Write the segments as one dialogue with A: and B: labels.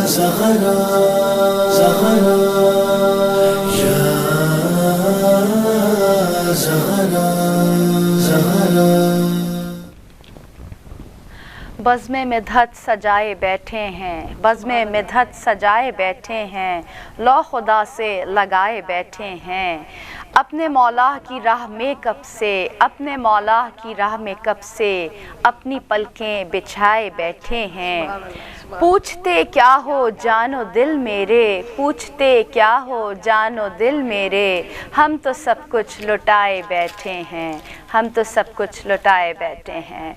A: زہرا زہرا یا زہرا زہرا.
B: بزم مدحت سجائے بیٹھے ہیں، بزم مدحت سجائے بیٹھے ہیں، لو خدا سے لگائے بیٹھے ہیں. اپنے مولا کی راہ میں کب سے، اپنے مولا کی راہ میں کب سے اپنی پلکیں بچھائے بیٹھے ہیں. پوچھتے کیا ہو جان و دل میرے، پوچھتے کیا ہو جان و دل میرے، ہم تو سب کچھ لٹائے بیٹھے ہیں، ہم تو سب کچھ لٹائے بیٹھے ہیں.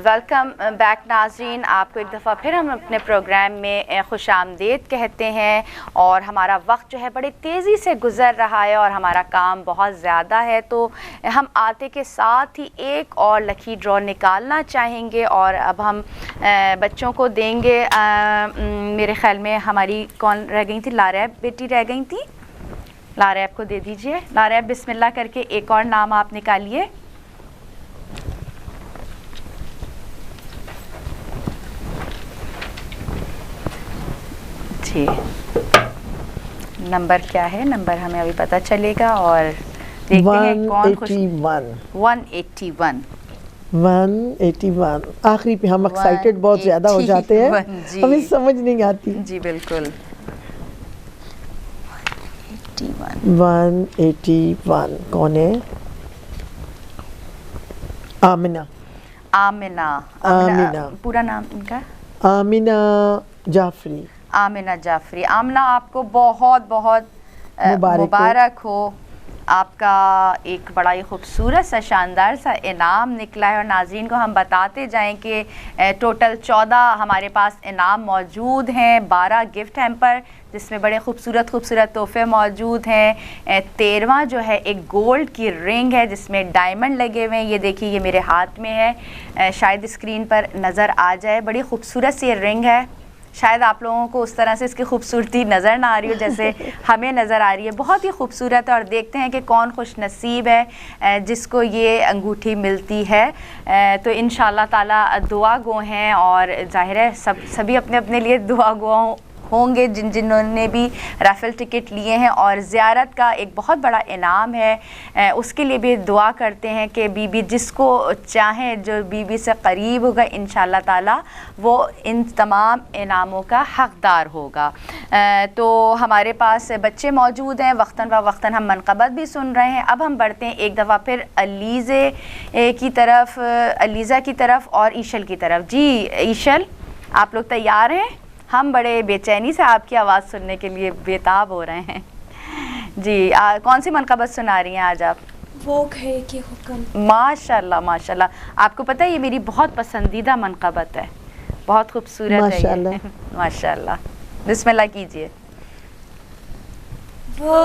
B: ویلکم بیک ناظرین، آپ کو ایک دفعہ پھر ہم اپنے پروگرام میں خوش آمدید کہتے ہیں. اور ہمارا وقت جو ہے بڑی تیزی سے گزر رہا ہے اور ہمارا کام بہت زیادہ ہے، تو ہم آتے کے ساتھ ہی ایک اور لکی ڈرا نکالنا چاہیں گے. اور اب ہم بچوں کو دیں گے. میرے خیال میں ہماری کون رہ گئی تھی؟ لاریب بیٹی رہ گئی تھی. لاریب کو دے دیجئے. لاریب بسم اللہ کر کے ایک اور نام آپ نکالیے. جی نمبر کیا ہے؟ نمبر ہمیں ابھی پتہ چلے گا. اور دیکھتے ہیں کون خوش. 181
C: 181 آخری پہ ہم ایکسائٹڈ بہت زیادہ ہو جاتے ہیں، ہمیں سمجھ نہیں آتی.
B: جی بالکل.
C: 181 کون ہے؟ آمنہ.
B: آمنہ پورا نام ان کا؟
C: آمنہ جعفری.
B: آمنہ جعفری. آمنہ آپ کو بہت بہت مبارک ہو. آپ کا ایک بڑا ہی خوبصورت سا شاندار سا انعام نکلا ہے. اور ناظرین کو ہم بتاتے جائیں کہ ٹوٹل 14 ہمارے پاس انعام موجود ہیں. 12 گفٹ ہیمپر جس میں بڑے خوبصورت خوبصورت تحفے موجود ہیں. 13واں جو ہے ایک گولڈ کی رنگ ہے جس میں ڈائمنڈ لگے ہوئے ہیں. یہ دیکھیے یہ میرے ہاتھ میں ہے، شاید اسکرین پر نظر آ جائے. بڑی خوبصورت سی رنگ ہے. شاید آپ لوگوں کو اس طرح سے اس کی خوبصورتی نظر نہ آ رہی ہو جیسے ہمیں نظر آ رہی ہے. بہت ہی خوبصورت ہے. اور دیکھتے ہیں کہ کون خوش نصیب ہے جس کو یہ انگوٹھی ملتی ہے. تو انشاءاللہ تعالی دعا گو ہیں، اور ظاہر ہے سبھی اپنے اپنے لیے دعا گو ہوں گے جنہوں نے بھی ریفل ٹکٹ لیے ہیں. اور زیارت کا ایک بہت بڑا انعام ہے، اس کے لیے بھی دعا کرتے ہیں کہ بی بی جس کو چاہیں، جو بی بی سے قریب ہوگا انشاءاللہ تعالی وہ ان تمام انعاموں کا حقدار ہوگا. تو ہمارے پاس بچے موجود ہیں، وقتاً فوقتاً ہم منقبت بھی سن رہے ہیں. اب ہم بڑھتے ہیں ایک دفعہ پھر علیزہ کی طرف اور ایشل کی طرف. جی ایشل آپ لوگ تیار ہیں؟ ہم بڑے بے چینی سے آپ کی آواز سننے کے لیے بیتاب ہو رہے ہیں. جی کون سی منقبت سنا رہی ہیں آج آپ؟
D: وہ گھر کے حکم.
B: ماشاء اللہ ماشاء اللہ. آپ کو پتہ ہے یہ میری بہت پسندیدہ منقبت ہے، بہت خوبصورت ہے یہ. ماشاء اللہ. بسم اللہ کیجیے.
D: وہ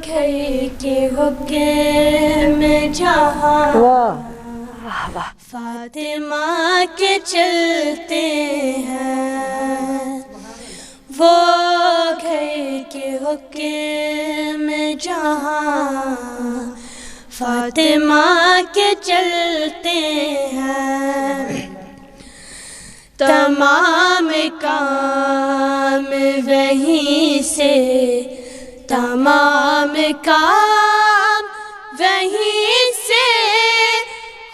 D: گھر کے حکم جہاں فاطمہ کے چلتے ہیں، وہ گھر کے حکم جہاں فاطمہ کے چلتے ہیں. تمام کام وہیں سے، تمام کام وہیں سے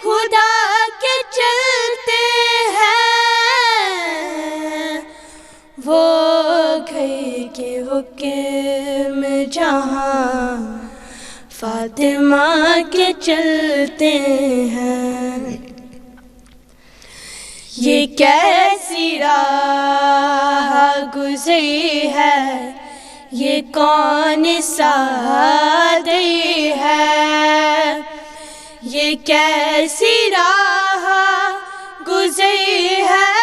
D: خدا کے چلتے ہیں. وہ گھر کے حکم جہاں فاطمہ کے چلتے ہیں. یہ کیسی راہ گزری ہے، یہ کون سا دئی ہے. یہ کیسی راہ گزری ہے،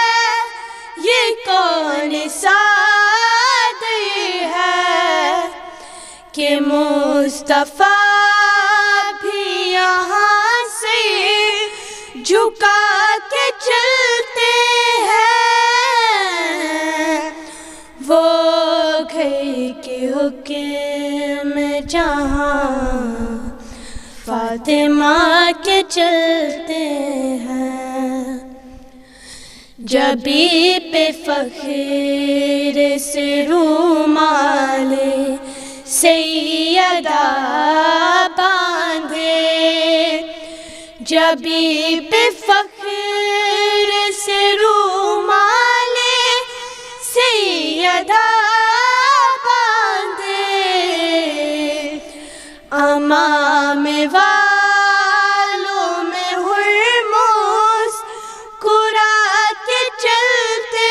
D: یہ کون سا دئی ہے کہ مصطفیٰ بھی یہاں سے جھکا کے چلتے ہیں. وہ گھر کے حکم جہاں فاطمہ کے چلتے ہیں. جبھی پہ فخر سے رومال سیدہ باندھے، جبی پہ فخر سے رومال سیدہ باندھے، امام والوں میں ہرمز مسکراتے چلتے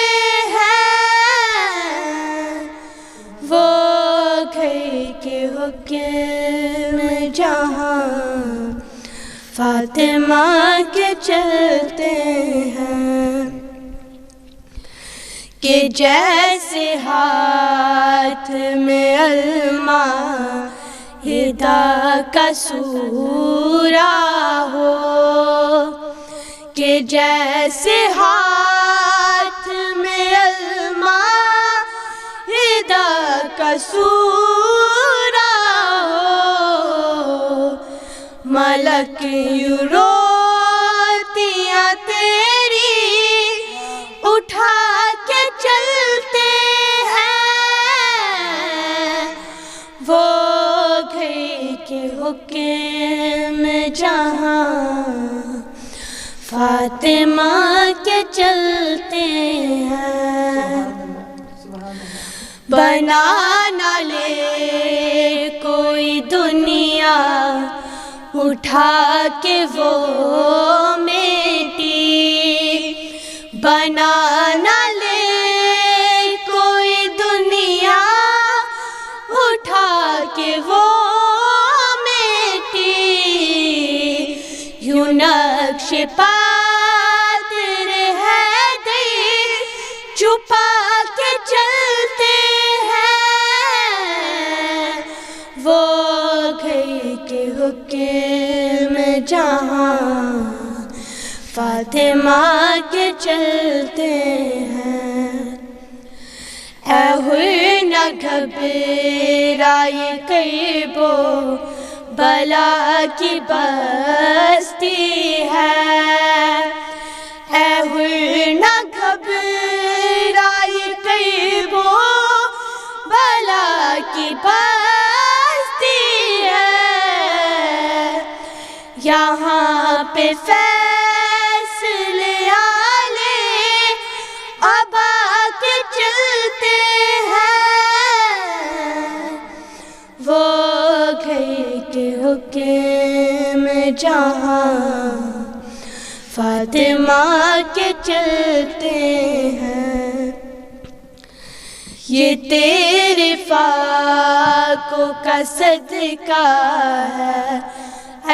D: ہیں، وہ گھر کے حکم جہاں فاطمہ کے چلتے ہیں، کہ جیسے ہاتھ میں المائدہ کا سورہ ہو، کہ جیسے ہاتھ میں المائدہ کا سورہ ہو، ملک یوں روٹیاں تیری اٹھا کے چلتے ہیں، وہ گھر کے حکم جہاں فاطمہ کے چلتے ہیں، بنا نہ لے کوئی دنیا اٹھا کے وہ میٹی، بنا نہ لے کوئی دنیا اٹھا کے وہ میٹی، یوں نقش پاتر ہے دے چھپا کے چلتے ہیں، وہ گھر کے حکم جہاں فاطمہ کے چلتے ہیں، اے ہوئی نہ گھبرائے کرب و بلا کی بستی ہے، اے ہوئی نہ گھبرائے کرب و بلا کی بستی ہے، یہاں پہ فیصلے آلے ابا کے چلتے ہیں، وہ گھر کے حکم جہاں فاطمہ کے چلتے ہیں، یہ تیرے فاقوں کا صدقہ ہے اے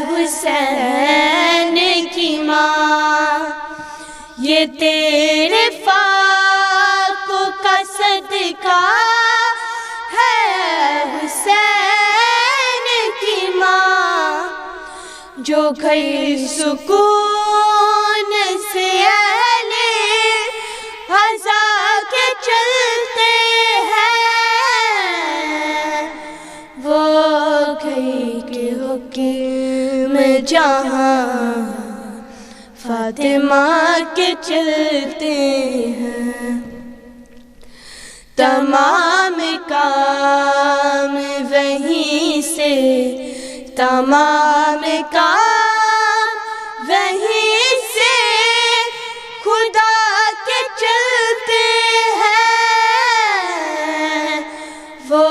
D: حسین کی ماں، یہ تیرے فاقوں کا صدقہ ہے حسین کی ماں، جو گھر سکون سے اہل حضا کے چلتے ہیں، وہ گھر کے حکم جہاں فاطمہ کے چلتے ہیں، تمام کام وہیں سے، تمام کام وہیں سے خدا کے چلتے ہیں، وہ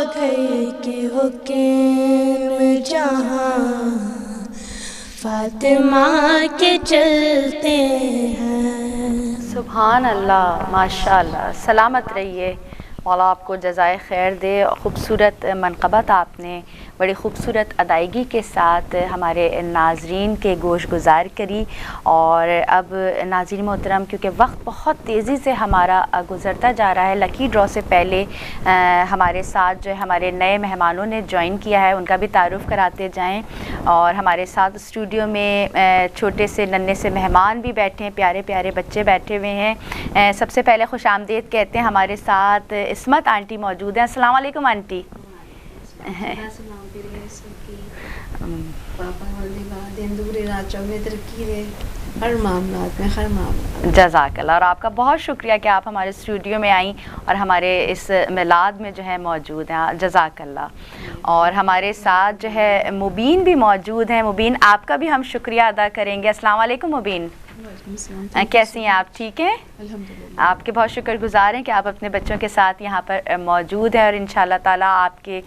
D: گھر کے حکم جہاں فاطمہ کے چلتے ہیں۔
B: سبحان اللہ، ماشاء اللہ، سلامت رہیے، مولا آپ کو جزائے خیر دے۔ خوبصورت منقبت آپ نے بڑی خوبصورت ادائیگی کے ساتھ ہمارے ناظرین کے گوش گزار کری، اور اب ناظرین محترم کیونکہ وقت بہت تیزی سے ہمارا گزرتا جا رہا ہے، لکی ڈرا سے پہلے ہمارے ساتھ جو ہمارے نئے مہمانوں نے جوائن کیا ہے ان کا بھی تعارف کراتے جائیں، اور ہمارے ساتھ اسٹوڈیو میں چھوٹے سے ننھے سے مہمان بھی بیٹھے ہیں، پیارے پیارے بچے بیٹھے ہوئے ہیں۔ سب سے پہلے خوش آمدید کہتے ہیں، ہمارے ساتھ عصمت آنٹی موجود ہیں۔ السلام علیکم آنٹی۔
E: پاپا والدہ دین دوری راچوں میں ترقی دے ہر معاملات میں
B: جزاک اللہ. اور آپ کا بہت شکریہ کہ آپ ہمارے اسٹوڈیو میں آئیں اور ہمارے اس میلاد میں جو ہے موجود ہیں. جزاک اللہ. اور ہمارے ساتھ جو ہے مبین بھی موجود ہیں. مبین آپ کا بھی ہم شکریہ ادا کریں گے. السلام علیکم مبین, کیسی ہیں آپ؟ ٹھیک ہیں
E: الحمدللہ.
B: آپ کے بہت شکر گزار ہیں کہ آپ اپنے بچوں کے ساتھ یہاں پر موجود ہیں, اور انشاءاللہ تعالیٰ آپ کے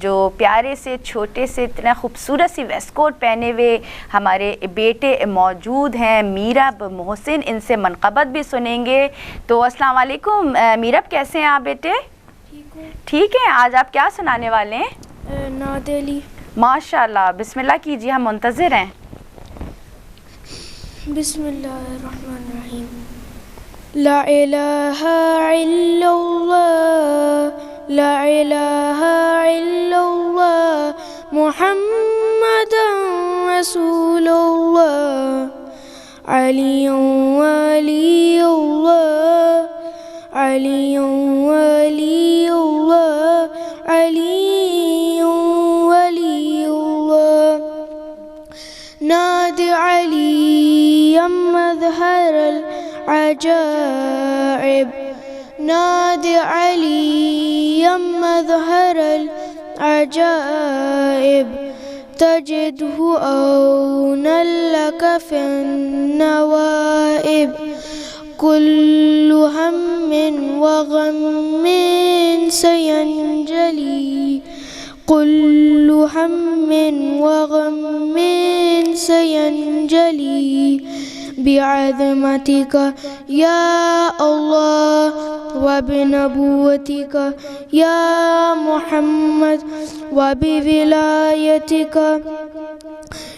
B: جو پیارے سے چھوٹے سے اتنا خوبصورت سی ویسٹ کوٹ پہنے ہوئے ہمارے بیٹے موجود ہیں میرب محسن, ان سے منقبت بھی سنیں گے. تو السلام علیکم میرب, کیسے ہیں آپ بیٹے؟ ٹھیک ہیں. آج آپ کیا سنانے والے ہیں؟
D: نعت علی.
B: ماشاء اللہ, بسم اللہ کیجیے, ہم منتظر ہیں.
D: بسم اللہ الرحمن الرحیم. لا الہ الا اللہ, لا الہ الا اللہ, محمد رسول اللہ, علی ولی اللہ, علی ولی اللہ, علی ولی اللہ. نادي علي مظهر العجائب, نادي علي مظهر العجائب, تجده أونا لك في النوائب. كل هم وغم سينجلي, كل هم وغم سينجلي بعظمتك يا الله وبنبوتك يا محمد وبولايتك.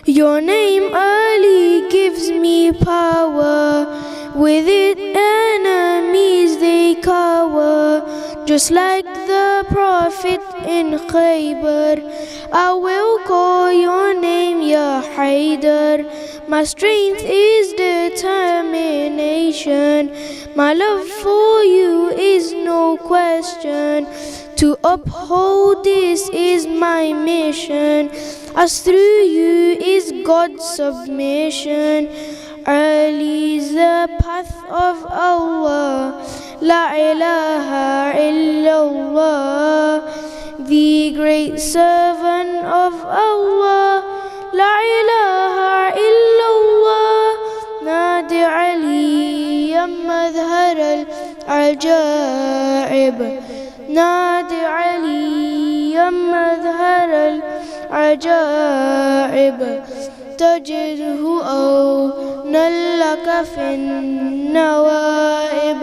D: Your name Ali gives me power, with it enemies they cower. Just like the Prophet in Khaybar, I will call your name, Ya Haydar. My strength is determination, my love for you is no question. To uphold this is my mission, as through you is God's submission. Ali's the path of Allah, La ilaha illallah, the great servant of Allah, La ilaha illallah. Nadi Ali madhar al-ajaib, Nadi Ali madhar al-ajaib, تجده أونا لك في النوائب.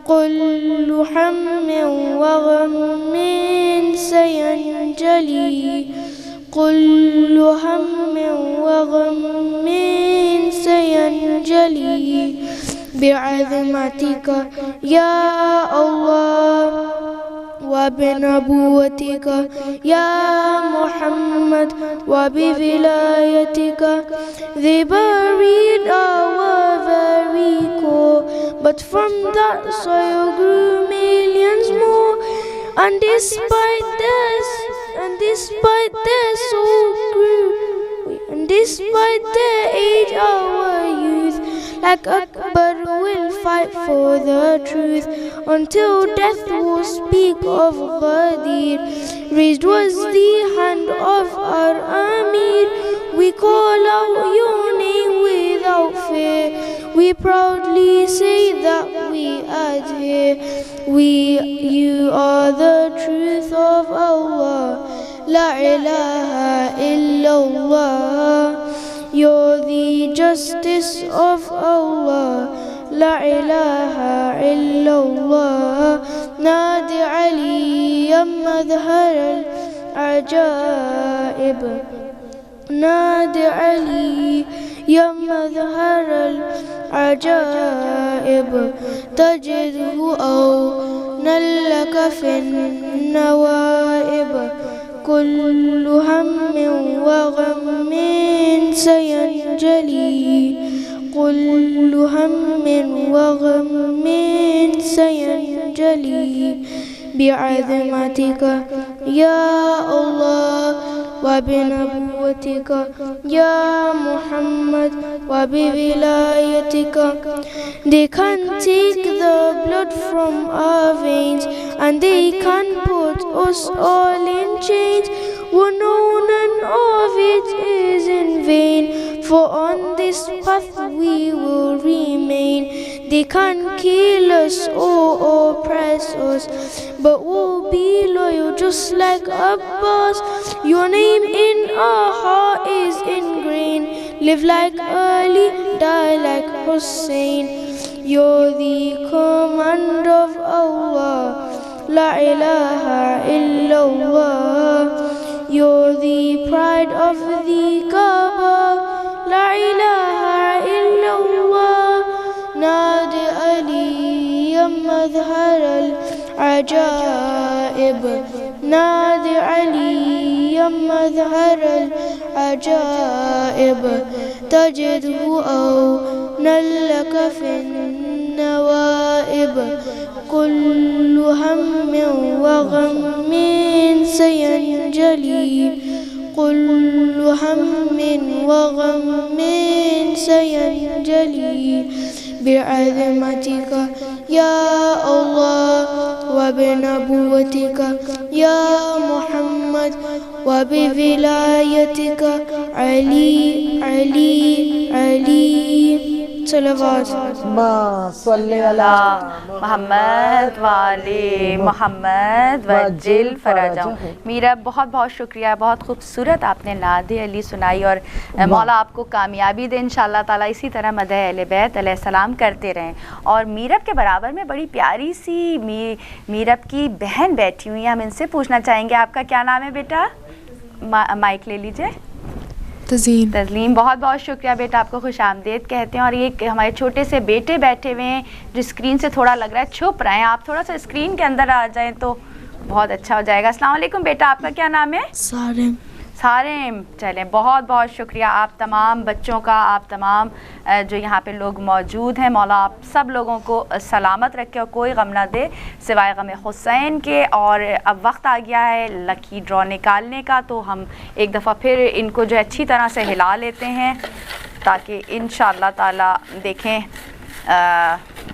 D: كل هم وغم سينجلي, كل هم وغم سينجلي بعظمتك يا الله وبنبوتك يا محمد وبولايتك. They buried our very core, but from that soil grew millions more. And despite their soul grew, and despite their age our youth, like Akbar will fight for the truth, until death will speak of Ghadir. Raised was the hand of our Amir, we call out your name without fear. We proudly say that we adhere. You are the truth of Allah, La ilaha illallah. You're the justice of Allah, La ilaha illallah. Nadi Ali madhar al-ajaib, Nadi Ali مظهر العجائب. تجده أونا لك في النوائب. كل هم وغم سينجلي, كل هم وغم سينجلي بعظمتك يا الله وبنبوتك يا محمد وبولايتك. They can take the blood from our veins and they can put us all in chains. We know none of it is in vain, for on this path we will remain. They can kill us or oppress us, but we'll be loyal just like Abbas. Your name in our heart is ingrained. Live like Ali, die like Hussein. You're the command of Allah, La ilaha illallah. You're the pride of the Kaaba, La ilaha illallah. نادي علي يا مظهر العجائب. نادي علي يا مظهر العجائب. تجده أونا لك في النوائب. كل هم وغم سينجلي. كل هم وغم سينجلي بعظمتك يا الله وبنبوتك يا محمد وبولايتك علي علي علي. صلوات
C: ما صلی علی
B: محمد والے محمد وجل فرجہم. میرا بہت بہت شکریہ, بہت خوبصورت آپ نے نعت علی سنائی, اور مولا آپ کو کامیابی دے انشاءاللہ تعالیٰ. اسی طرح مدح اہل بیت علیہ السلام کرتے رہیں. اور میرب کے برابر میں بڑی پیاری سی میرب کی بہن بیٹھی ہوئی ہیں, ہم ان سے پوچھنا چاہیں گے آپ کا کیا نام ہے بیٹا؟ مائک لے لیجئے. تزلیم, بہت بہت شکریہ بیٹا, آپ کو خوش آمدید کہتے ہیں. اور یہ ہمارے چھوٹے سے بیٹے بیٹھے ہوئے ہیں جو اسکرین سے تھوڑا لگ رہا ہے چھپ رہے ہیں, آپ تھوڑا سا اسکرین کے اندر آ جائیں تو بہت اچھا ہو جائے گا. السلام علیکم بیٹا, آپ کا کیا نام ہے؟
D: سارم.
B: سارم, چلیں بہت بہت شکریہ آپ تمام بچوں کا, آپ تمام جو یہاں پہ لوگ موجود ہیں. مولا آپ سب لوگوں کو سلامت رکھے اور کوئی غم نہ دے سوائے غم حسین کے. اور اب وقت آ گیا ہے لکی ڈرا نکالنے کا, تو ہم ایک دفعہ پھر ان کو جو اچھی طرح سے ہلا لیتے ہیں تاکہ انشاءاللہ تعالی دیکھیں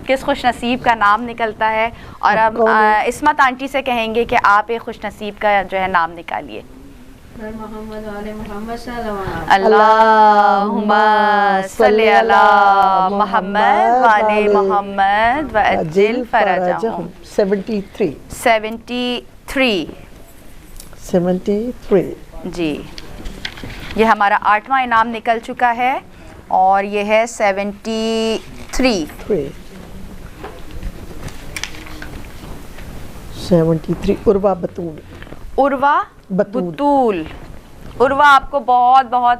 B: کس خوش نصیب کا نام نکلتا ہے. اور اب عصمت آنٹی سے کہیں گے کہ آپ ایک خوش نصیب کا جو ہے نام نکالیے.
E: محمد والے محمد صلی اللہ
B: اللہم صلی علی محمد والے محمد وعجل فرجہم. 73 جی, یہ ہمارا 8واں انعام نکل چکا ہے اور یہ ہے 73.
C: 73 عروہ بطول.
B: عروہ بطول. عروہ آپ کو بہت بہت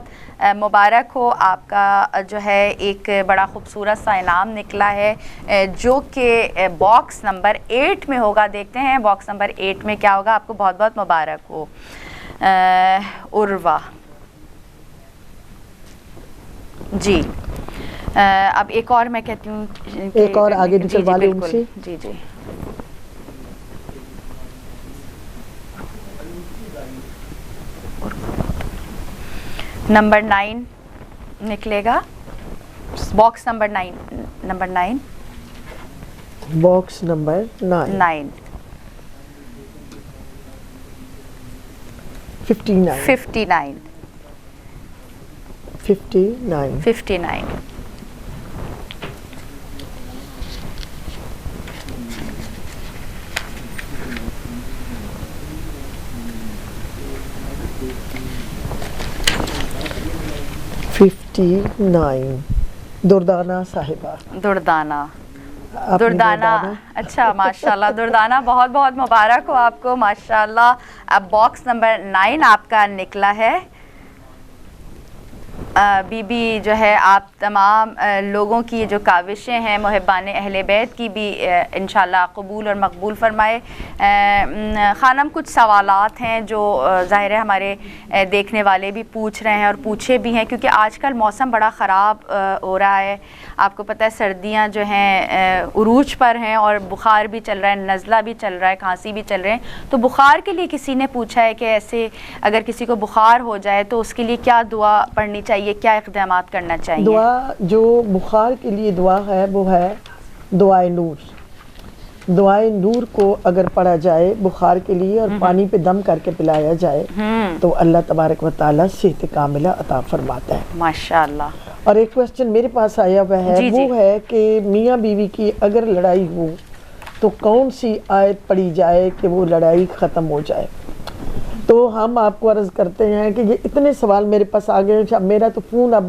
B: مبارک ہو. آپ کا جو ہے ایک بڑا خوبصورت سا انعام نکلا ہے جو کہ باکس نمبر 8 میں ہوگا. دیکھتے ہیں باکس نمبر 8 میں کیا ہوگا. آپ کو بہت بہت مبارک ہو عروہ جی. اب ایک اور میں کہتی ہوں,
C: ایک اور آگے نکلوا لیں ان سے.
B: جی جی نمبر 9 نکلے گا. Box number 9
C: box number 9 59 Durdana صاحبہ.
B: دردانہ اچھا ماشاءاللہ. دردانہ بہت بہت مبارک ہو آپ کو ماشاءاللہ. اب باکس نمبر 9 آپ کا نکلا ہے. بی جو ہے آپ تمام لوگوں کی جو کاوشیں ہیں محبان اہل بیت کی بھی انشاءاللہ قبول اور مقبول فرمائے. خانم کچھ سوالات ہیں جو ظاہر ہے ہمارے دیکھنے والے بھی پوچھ رہے ہیں اور پوچھے بھی ہیں, کیونکہ آج کل موسم بڑا خراب ہو رہا ہے. آپ کو پتہ ہے سردیاں جو ہیں عروج پر ہیں اور بخار بھی چل رہا ہے, نزلہ بھی چل رہا ہے, کھانسی بھی چل رہے ہیں. تو بخار کے لیے کسی نے پوچھا ہے کہ ایسے اگر کسی کو بخار ہو جائے تو اس کے لیے کیا دعا پڑھنی چاہیے, کیا اقدامات کرنا چاہیے؟
C: دعا جو بخار کے لیے دعا ہے وہ ہے دعائے نور. دعائے نور کو اگر پڑھا جائے بخار کے لیے اور پانی پہ دم کر کے پلایا جائے تو اللہ تبارک و تعالیٰ صحت کاملہ عطا فرماتا ہے.
B: ماشاءاللہ.
C: اور ایک کوسچن میرے پاس آیا ہوا ہے, وہ ہے کہ میاں بیوی کی اگر لڑائی ہو تو کون سی آیت پڑھی جائے کہ وہ لڑائی ختم ہو جائے؟ تو ہم آپ کو عرض کرتے ہیں کہ یہ اتنے سوال میرے پاس آ گئے ہیں, میرا تو فون اب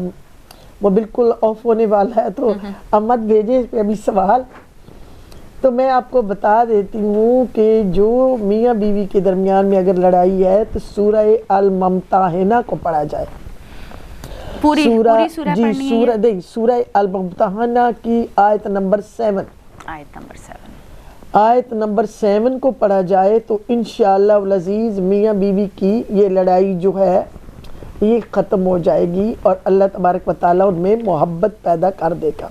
C: وہ بالکل آف ہونے والا ہے, تو اب مت بھیجیں ابھی سوال. تو میں آپ کو بتا دیتی ہوں کہ جو میاں بیوی کے درمیان میں اگر لڑائی ہے تو سورہ الممتحنہ کو پڑھا جائے. سورہ الممتحنہ کی آیت نمبر 7 آیت نمبر 7 کو پڑھا جائے تو انشاءاللہ العزیز میاں بیوی کی یہ لڑائی جو ہے یہ ختم ہو جائے گی اور اللہ تبارک و تعالیٰ ان میں محبت پیدا کر دے گا.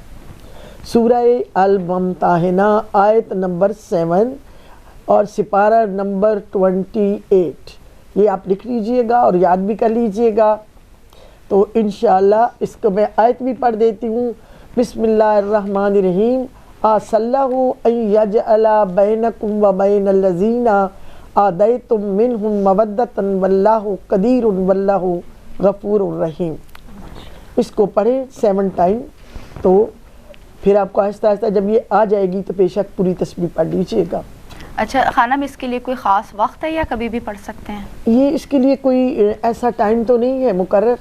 C: سورہ الممتحنہ آیت نمبر 7 اور سپارہ نمبر 28, یہ آپ لکھ لیجئے گا اور یاد بھی کر لیجئے گا. تو انشاءاللہ اس کو میں آیت بھی پڑھ دیتی ہوں. بسم اللہ الرحمن الرحیم. عسى الله أن يجعل بينكم وبين الذين عاديتم منهم مودة والله قدير والله غفور رحیم. اس کو پڑھیں 7 ٹائم تو پھر آپ کو آہستہ آہستہ جب یہ آ جائے گی تو بے شک پوری تسبیح پڑھ لیجیے گا.
B: اچھا خانم, اس کے لیے کوئی خاص وقت ہے یا کبھی بھی پڑھ سکتے ہیں؟
C: یہ اس کے لیے کوئی ایسا ٹائم تو نہیں ہے مقرر,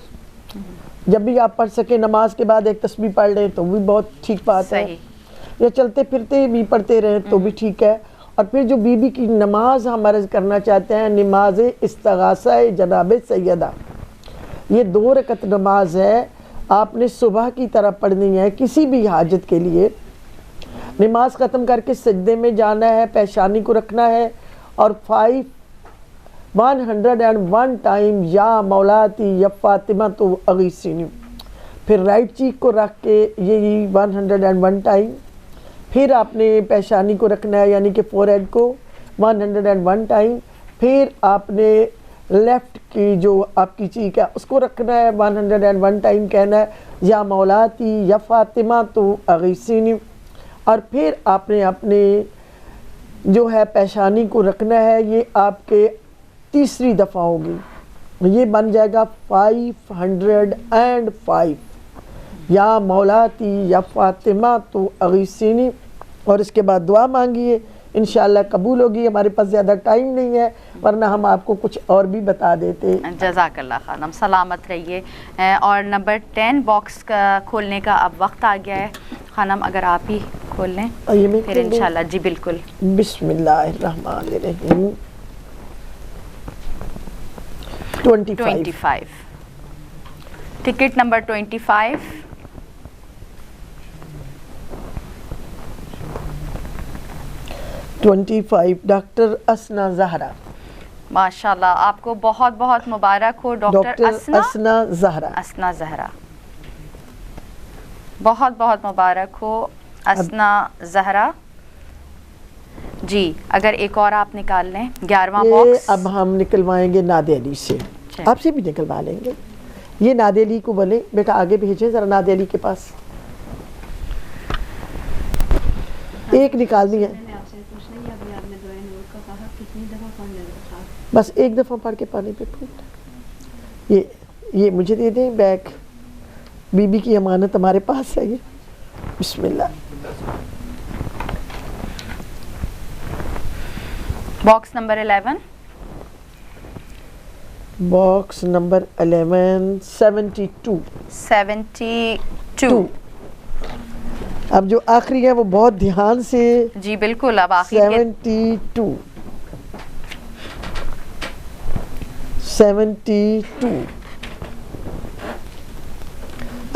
C: جب بھی آپ پڑھ سکیں. نماز کے بعد ایک تسبیح پڑھ لیں تو بھی بہت ٹھیک بات ہے, یا چلتے پھرتے بھی پڑھتے رہیں تو بھی ٹھیک ہے. اور پھر جو بی بی کی نماز ہم عرض کرنا چاہتے ہیں, نماز استغاثہ جناب سیدہ, یہ 2 رکعت نماز ہے. آپ نے صبح کی طرح پڑھنی ہے کسی بھی حاجت کے لیے. نماز ختم کر کے سجدے میں جانا ہے, پیشانی کو رکھنا ہے اور 101 ٹائم یا مولاتی یا فاطمہ تو اغیثینی, پھر رائٹ چیک کو رکھ کے یہی 101 ٹائم, پھر آپ نے پیشانی کو رکھنا ہے یعنی کہ فور ہیڈ کو 101 ٹائم, پھر آپ نے لیفٹ کی جو آپ کی چیک ہے اس کو رکھنا ہے 101 ٹائم, کہنا ہے یا مولاتی یا فاطمہ تو اغیثینی, اور پھر آپ نے اپنے جو ہے پیشانی کو رکھنا ہے. یہ آپ کے تیسری دفعہ ہوگی, یہ بن جائے گا 505 یا مولاتی یا فاطمہ تو اغیثینی, اور اس کے بعد دعا مانگیے, انشاءاللہ قبول ہوگی. ہمارے پاس زیادہ ٹائم نہیں ہے ورنہ ہم آپ کو کچھ اور بھی بتا دیتے.
B: جزاک اللہ خانم, سلامت رہیے. اور نمبر 10 باکس کا کھولنے کا اب وقت آ گیا ہے. خانم اگر آپ ہی کھول لیں پھر انشاءاللہ. جی بالکل.
C: بسم اللہ الرحمن الرحیم. 25
B: ٹکٹ نمبر 25.
C: ڈاکٹر اسنا زہرا.
B: ماشاءاللہ, آپ کو بہت بہت مبارک ہو ڈاکٹر
C: اسنا زہرا.
B: اسنا زہرا, بہت بہت مبارک ہو اسنا زہرا. جی اگر ایک اور آپ نکال لیں 11واں باکس.
C: اب ہم نکلوائیں گے نادے علی سے, آپ سے بھی نکلوا لیں گے. یہ نادے علی کو بولے بیٹا آگے بھیجیں ذرا نادے علی کے پاس. ایک نکال دی ہے, بس ایک دفعہ پڑھ کے پانی پہ پھوٹ. یہ مجھے دے دیں بیگ, بی بی کی امانت ہمارے پاس ہے. یہ بسم اللہ.
B: Box number 11.
C: Box number 11 72. اب جو آخری ہے وہ بہت دھیان سے.
B: جی بالکل, اب آخری
C: 72.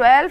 B: 12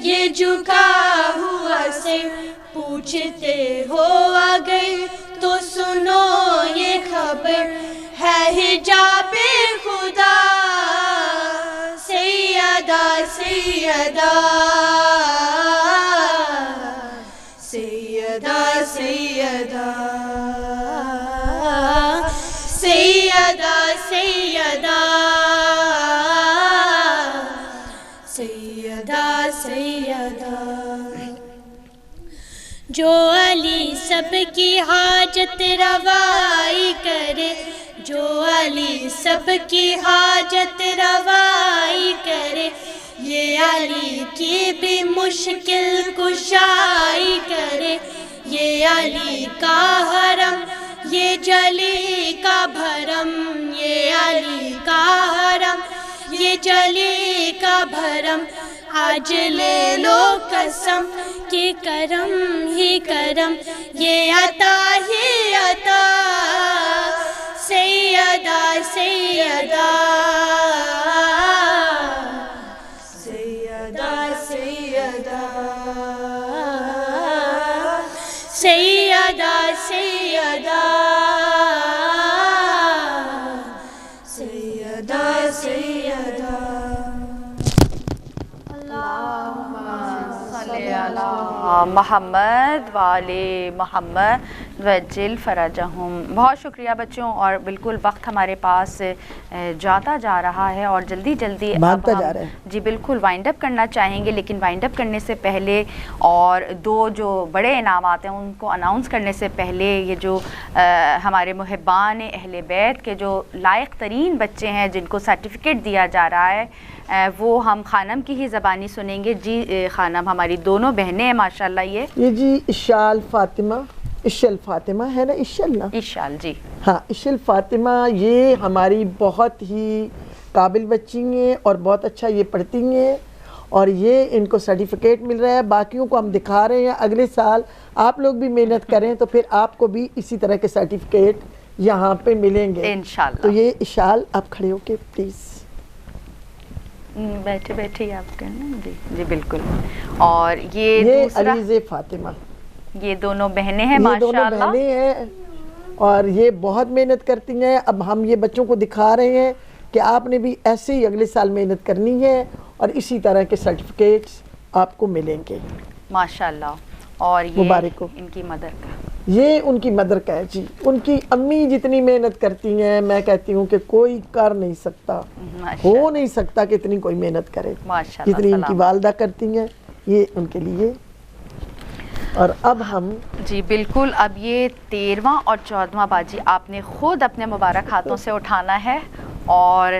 F: یہ جھکا ہوا سر پوچھتے ہو اگر تو سنو یہ خبر ہے حجاب خدا سیدہ سیدہ سیدہ سیدہ سیدہ سیدہ سیدہ سیدہ جو علی سب کی حاجت روائی کرے جو علی سب کی حاجت روائی کرے یہ علی کی بھی مشکل کشائی کرے یہ علی کا حرم یہ جلی کا بھرم یہ علی کا حرم یہ جلی کا بھرم آج لے لو قسم کہ کرم ہی کرم یہ عطا ہی عطا سیدہ سیدہ سیدہ سیدہ سیدہ سیدہ سیدہ سیدہ
B: محمد والے محمد وجل فرجہم. بہت شکریہ بچوں، اور بالکل وقت ہمارے پاس جاتا جا رہا ہے اور جلدی جلدی
C: بھاگتا جا رہا ہے.
B: جی بالکل وائنڈ اپ کرنا چاہیں گے، لیکن وائنڈ اپ کرنے سے پہلے اور دو جو بڑے انعامات ہیں ان کو اناؤنس کرنے سے پہلے یہ جو ہمارے محبان اہل بیت کے جو لائق ترین بچے ہیں جن کو سرٹیفکیٹ دیا جا رہا ہے وہ ہم خانم کی ہی زبانی سنیں گے. جی خانم، ہماری دونوں بہنیں ہیں ماشاءاللہ. یہ
C: جی اشال فاطمہ، اشل فاطمہ ہے نا، اشل نا،
B: اشال جی
C: ہاں اشل فاطمہ، یہ ہماری بہت ہی قابل بچی ہیں اور بہت اچھا یہ پڑھتی ہیں، اور یہ ان کو سرٹیفکیٹ مل رہا ہے. باقیوں کو ہم دکھا رہے ہیں. اگلے سال آپ لوگ بھی محنت کریں تو پھر آپ کو بھی اسی طرح کے سرٹیفکیٹ یہاں پہ ملیں گے
B: انشاءاللہ.
C: تو یہ اشال آپ کھڑے ہو کے پلیز
B: بیٹھے بیٹھے ہی آپ کرنا. جی جی بالکل. اور یہ دوسرا
C: علیز فاطمہ،
B: یہ دونوں بہنیں ہیں
C: یہ دونوں
B: ماشاءاللہ.
C: بہنیں ہیں اور یہ بہت محنت کرتی ہیں. اب ہم یہ بچوں کو دکھا رہے ہیں کہ آپ نے بھی ایسے ہی اگلے سال محنت کرنی ہے اور اسی طرح کے سرٹیفکیٹس آپ کو ملیں گے
B: ماشاءاللہ. اور یہ
C: مبارک ہو.
B: ان کی مدر کا،
C: یہ ان کی مدر کا ہے. جی ان کی امی جتنی محنت کرتی ہیں میں کہتی ہوں کہ کوئی کر نہیں سکتا، ہو نہیں سکتا کہ اتنی کوئی محنت کرے
B: ماشاءاللہ.
C: جتنی ان کی والدہ کرتی ہیں. یہ ان کے لیے. اور اب ہم
B: جی بالکل اب یہ 13واں اور 14واں باجی آپ نے خود اپنے مبارک ہاتھوں سے اٹھانا ہے. اور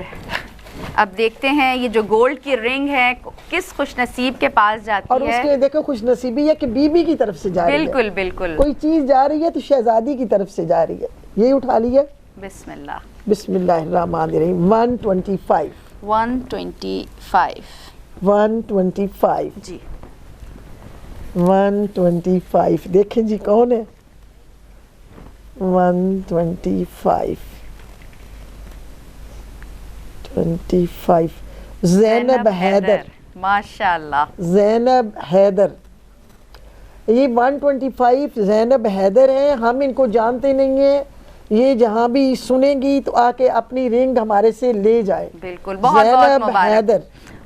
B: اب دیکھتے ہیں یہ جو گولڈ کی رنگ ہے کس خوش نصیب کے پاس جاتی ہے.
C: اور اس کے دیکھو خوش نصیبی ہے کہ بی بی کی طرف سے جا رہی ہے.
B: بالکل بالکل.
C: کوئی چیز جا رہی ہے تو شہزادی کی طرف سے جا رہی ہے. یہ اٹھا لیے.
B: بسم اللہ.
C: بسم اللہ الرحمن الرحیم. 125 125
B: جی
C: 125 دیکھیں جی کون ہے. 125 زینب حیدر.
B: ماشاءاللہ.
C: زینب حیدر. یہ 125 زینب حیدر ہیں. ہم ان کو جانتے نہیں ہیں. یہ جہاں بھی سنیں گی تو آ کے اپنی رنگ ہمارے سے لے جائے.
B: بالکل. بہت بہت
C: زینب
B: مبارک.
C: حیدر.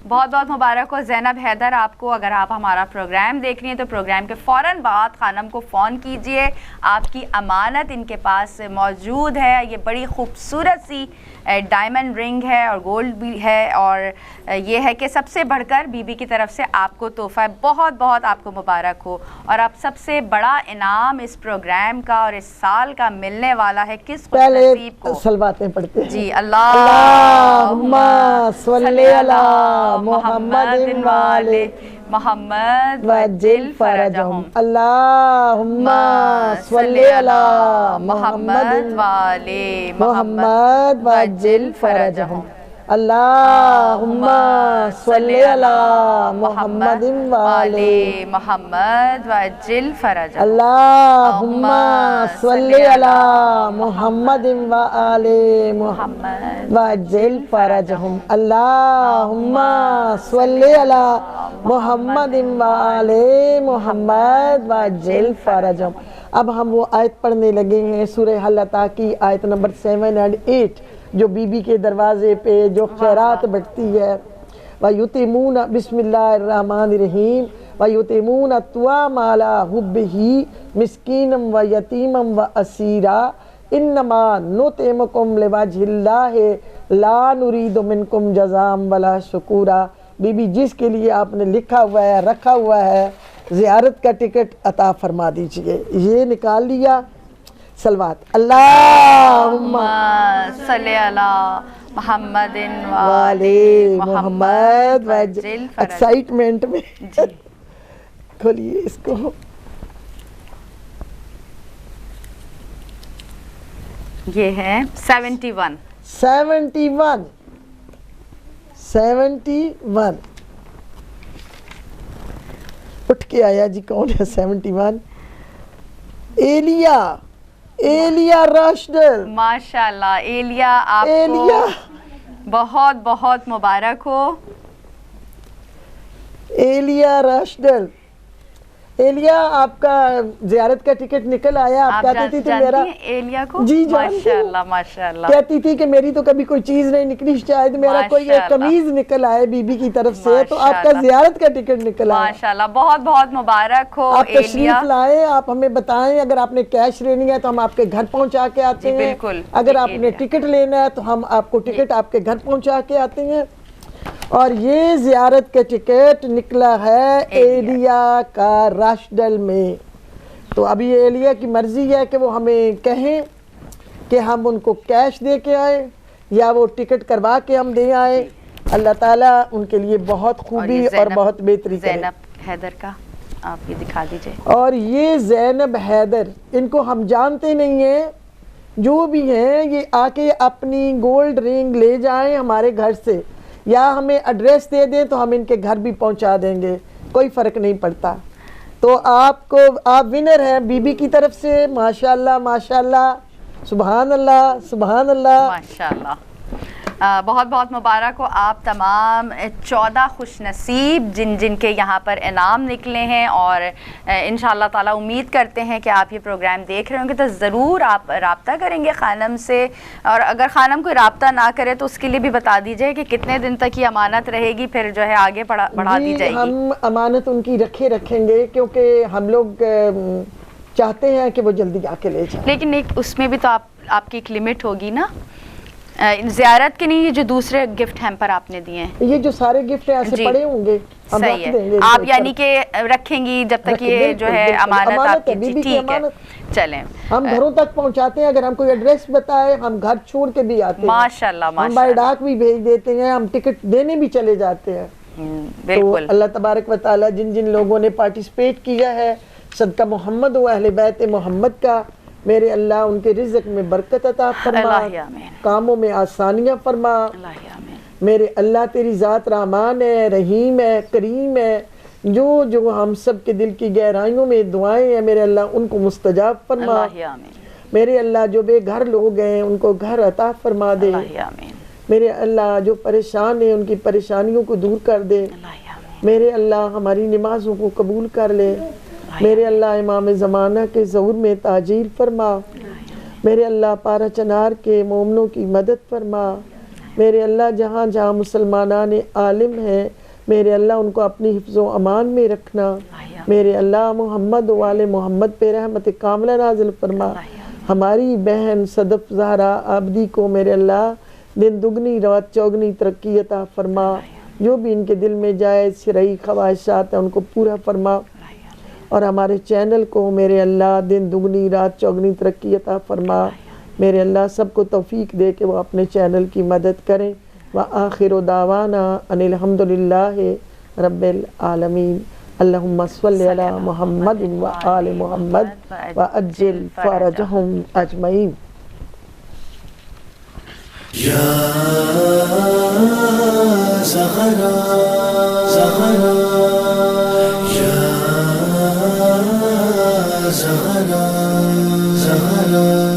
B: بہت بہت مبارک ہو زینب حیدر آپ کو. اگر آپ ہمارا پروگرام دیکھ رہی ہیں تو پروگرام کے فوراً بعد خانم کو فون کیجئے. آپ کی امانت ان کے پاس موجود ہے. یہ بڑی خوبصورت سی ڈائمنڈ رنگ ہے اور گولڈ بھی ہے، اور یہ ہے کہ سب سے بڑھ کر بی بی کی طرف سے آپ کو تحفہ ہے. بہت بہت آپ کو مبارک ہو. اور اب سب سے بڑا انعام اس پروگرام کا اور اس سال کا ملنے والا ہے کس خوش نصیب کو.
C: صلواتیں پڑھتے ہیں.
B: جی
C: اللہم صلی علی محمد والے
B: محمد
C: وجل فرجہم. اللہم صلی علی محمد
B: والے
C: محمد وجل فرجہم. اللہم صلی علی محمد والے
B: محمد وعجل فرج
C: اللہم صلی علی محمد والے محمد وعجل فرجہم اللہم صلی علی محمد والے محمد وعجل فرجہم. اب ہم وہ آیت پڑھنے لگے ہیں سورہ حل عطا کی آیت نمبر 7 اور 8 جو بی بی کے دروازے پہ جو خیرات بٹتی ہے. وَيُتِمُونَ بسم اللہ الرحمن الرحیم وَيُتِمُونَ الطَّعَامَ عَلَىٰ حُبِّهِ مِسْكِينًا وَيَتِيمًا وَأَسِيرًا إِنَّمَا نُطْعِمُكُمْ لِوَجْهِ اللَّهِ لَا نُرِيدُ مِنكُمْ جَزَاءً وَلَا شُكُورًا. بی بی جس کے لیے آپ نے لکھا ہوا ہے رکھا ہوا ہے زیارت کا ٹکٹ عطا فرما دیجئے. یہ نکال لیا. صلوات اللہم
B: صلی علی محمد
C: والے محمد
B: وعجل فرج.
C: ایکسائٹمنٹ میں کھولیے اس کو.
B: یہ ہے 71.
C: 71 اٹھ کے آیا جی. کون ہے 71؟ ایلیا راشدل.
B: ماشاءاللہ ایلیا آپ
C: ایلیا
B: کو بہت بہت مبارک ہو.
C: ایلیا راشدل. ایلیا آپ کا زیارت کا ٹکٹ نکل آیا. آپ کہتی تھی میرا
B: ایلیا کو
C: جی
B: ماشاءاللہ ماشاءاللہ
C: کہتی تھی کہ میری تو کبھی کوئی چیز نہیں نکلی شاید میرا کوئی ایک قمیض نکل آئے بی بی کی طرف سے تو آپ کا زیارت کا ٹکٹ نکل آیا.
B: ماشاءاللہ بہت بہت مبارک ہو.
C: آپ تشریف لائیں. آپ ہمیں بتائیں اگر آپ نے کیش لینی ہے تو ہم آپ کے گھر پہنچا کے آتے ہیں.
B: بالکل.
C: اگر آپ نے ٹکٹ لینا ہے تو ہم آپ کو ٹکٹ آپ کے گھر پہنچا کے آتے ہیں. اور یہ زیارت کا ٹکٹ نکلا ہے ایلیا کا راشدل میں. تو ابھی ایلیا کی مرضی ہے کہ وہ ہمیں کہیں کہ ہم ان کو کیش دے کے آئیں یا وہ ٹکٹ کروا کے ہم دے آئیں. اللہ تعالیٰ ان کے لیے بہت خوبی اور بہت بہتری کرے.
B: زینب حیدر کا آپ یہ دکھا دیجئے.
C: اور یہ زینب حیدر ان کو ہم جانتے نہیں ہیں. جو بھی ہیں یہ آ کے اپنی گولڈ رنگ لے جائیں ہمارے گھر سے یا ہمیں ایڈریس دے دیں تو ہم ان کے گھر بھی پہنچا دیں گے. کوئی فرق نہیں پڑتا. تو آپ ونر ہیں بی بی کی طرف سے. ماشاءاللہ ماشاءاللہ سبحان اللہ سبحان اللہ
B: ماشاءاللہ. بہت بہت مبارک ہو آپ تمام 14 خوش نصیب جن کے یہاں پر انعام نکلے ہیں. اور انشاءاللہ تعالیٰ امید کرتے ہیں کہ آپ یہ پروگرام دیکھ رہے ہوں گے تو ضرور آپ رابطہ کریں گے خانم سے. اور اگر خانم کوئی رابطہ نہ کرے تو اس کے لیے بھی بتا دیجئے کہ کتنے دن تک یہ امانت رہے گی پھر جو ہے آگے بڑھا دی جائے گی.
C: ہم امانت ان کی رکھیں گے کیونکہ ہم لوگ چاہتے ہیں کہ وہ جلدی آ کے لے جائیں.
B: لیکن اس میں بھی تو آپ کی ایک لمٹ ہوگی نا زیارت کے نہیں. یہ جو دوسرے گفٹ ہیمپر آپ نے دیے ہیں
C: یہ جو سارے گفٹ ایسے پڑے ہوں گے ہم رکھ دیں گے.
B: آپ یعنی کہ رکھیں گی جب تک یہ جو ہے امانت آپ کی. ٹھیک ہے چلیں
C: ہم گھروں تک پہنچاتے ہیں. اگر ہم کوئی ایڈریس بتائے ہم گھر چھوڑ کے بھی آتے ہیں.
B: ماشاءاللہ
C: ہم بائی ڈاک بھی بھیج دیتے ہیں. ہم ٹکٹ دینے بھی چلے جاتے ہیں. تو اللہ تبارک و تعالیٰ جن لوگوں نے پارٹیسپیٹ کیا ہے صدقہ محمد و اہل بیت محمد کا میرے اللہ ان کے رزق میں برکت عطا فرما. کاموں میں آسانیاں فرما. میرے اللہ تیری ذات رحمان ہے رحیم ہے کریم ہے. جو ہم سب کے دل کی گہرائیوں میں دعائیں ہیں میرے اللہ ان کو مستجاب فرما. میرے اللہ جو بے گھر لوگ ہیں ان کو گھر عطا فرما دے. میرے اللہ جو پریشان ہیں ان کی پریشانیوں کو دور کر دے. میرے اللہ ہماری نمازوں کو قبول کر لے. میرے اللہ امام زمانہ کے ظہور میں تاجیل فرما. میرے اللہ پارا چنار کے مومنوں کی مدد فرما. میرے اللہ جہاں جہاں مسلمانان عالم ہیں میرے اللہ ان کو اپنی حفظ و امان میں رکھنا. میرے اللہ محمد و آل محمد پہ رحمت کاملہ نازل فرما. ہماری بہن صدف زہرا عابدی کو میرے اللہ دن دگنی رات چوگنی ترقی عطا فرما. جو بھی ان کے دل میں جائز شرعی خواہشات ہیں ان کو پورا فرما. اور ہمارے چینل کو میرے اللہ دن دگنی رات چوگنی ترقی عطا فرما. میرے اللہ سب کو توفیق دے کہ وہ اپنے چینل کی مدد کریں. وآخر دعوانا ان الحمدللہ رب العالمین. اللہم صلی علی محمد وآل محمد وعجل فرجہم اجمعین.
A: زہرا زہرا یا زہرا زہرا